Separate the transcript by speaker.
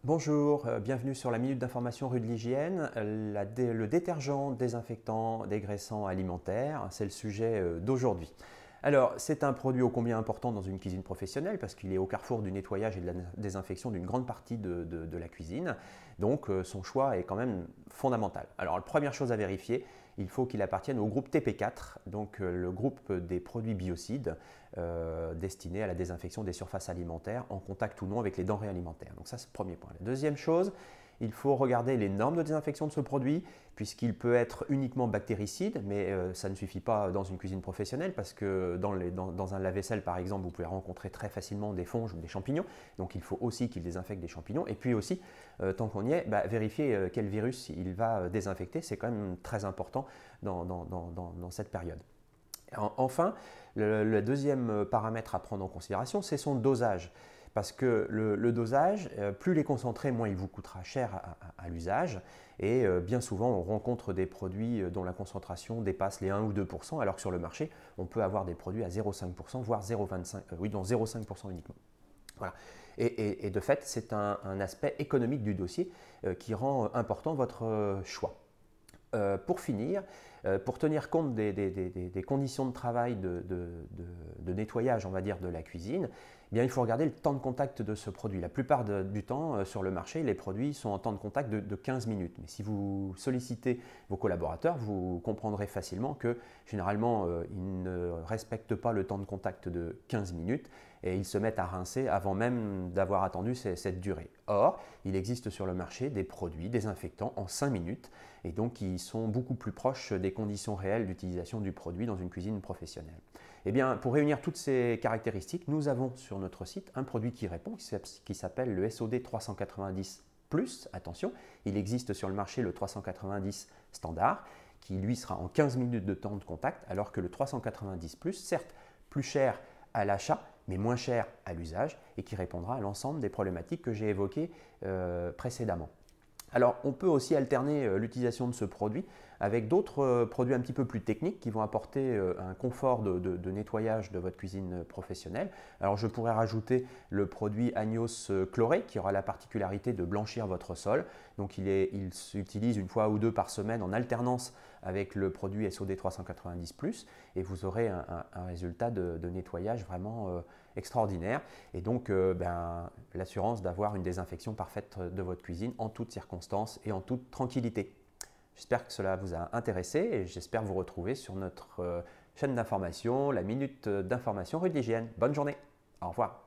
Speaker 1: Bonjour, bienvenue sur la Minute d'Information rue de l'Hygiène. Le détergent, désinfectant, dégraissant alimentaire, c'est le sujet d'aujourd'hui. Alors, c'est un produit ô combien important dans une cuisine professionnelle parce qu'il est au carrefour du nettoyage et de la désinfection d'une grande partie de la cuisine. Donc, son choix est quand même fondamental. Alors, la première chose à vérifier, il faut qu'il appartienne au groupe TP4, donc le groupe des produits biocides destinés à la désinfection des surfaces alimentaires en contact ou non avec les denrées alimentaires. Donc ça, c'est le premier point. La deuxième chose, il faut regarder les normes de désinfection de ce produit, puisqu'il peut être uniquement bactéricide, mais ça ne suffit pas dans une cuisine professionnelle, parce que dans un lave-vaisselle, par exemple, vous pouvez rencontrer très facilement des fonges ou des champignons, donc il faut aussi qu'il désinfecte des champignons. Et puis aussi, tant qu'on y est, vérifier quel virus il va désinfecter, c'est quand même très important dans cette période. Enfin, le deuxième paramètre à prendre en considération, c'est son dosage. Parce que le dosage, plus il est concentré, moins il vous coûtera cher à l'usage. Et bien souvent, on rencontre des produits dont la concentration dépasse les 1 ou 2%, alors que sur le marché, on peut avoir des produits à 0,5%, voire 0,25%, oui, donc 0,5% uniquement. Voilà. Et de fait, c'est un aspect économique du dossier qui rend important votre choix. Pour finir, pour tenir compte des conditions de travail de nettoyage, on va dire, de la cuisine, eh bien, il faut regarder le temps de contact de ce produit. La plupart du temps, sur le marché, les produits sont en temps de contact de 15 minutes. Mais si vous sollicitez vos collaborateurs, vous comprendrez facilement que généralement, ils ne respectent pas le temps de contact de 15 minutes et ils se mettent à rincer avant même d'avoir attendu cette durée. Or, il existe sur le marché des produits désinfectants en 5 minutes et donc qui sont beaucoup plus proches des conditions réelles d'utilisation du produit dans une cuisine professionnelle. Eh bien, pour réunir toutes ces caractéristiques, nous avons sur notre site un produit qui répond, qui s'appelle le SOD 390 Plus. Attention, il existe sur le marché le 390 standard, qui lui sera en 15 minutes de temps de contact, alors que le 390 Plus, certes plus cher à l'achat, mais moins cher à l'usage, et qui répondra à l'ensemble des problématiques que j'ai évoquées précédemment. Alors, on peut aussi alterner l'utilisation de ce produit avec d'autres produits un petit peu plus techniques qui vont apporter un confort de nettoyage de votre cuisine professionnelle. Alors, je pourrais rajouter le produit Agnos Chloré qui aura la particularité de blanchir votre sol. Donc, il s'utilise une fois ou deux par semaine en alternance avec le produit SOD 390+, et vous aurez un résultat de nettoyage vraiment extraordinaire. Et donc, l'assurance d'avoir une désinfection parfaite de votre cuisine en toutes circonstances et en toute tranquillité. J'espère que cela vous a intéressé et j'espère vous retrouver sur notre chaîne d'information, la Minute d'Information rue de l'Hygiène. Bonne journée, au revoir.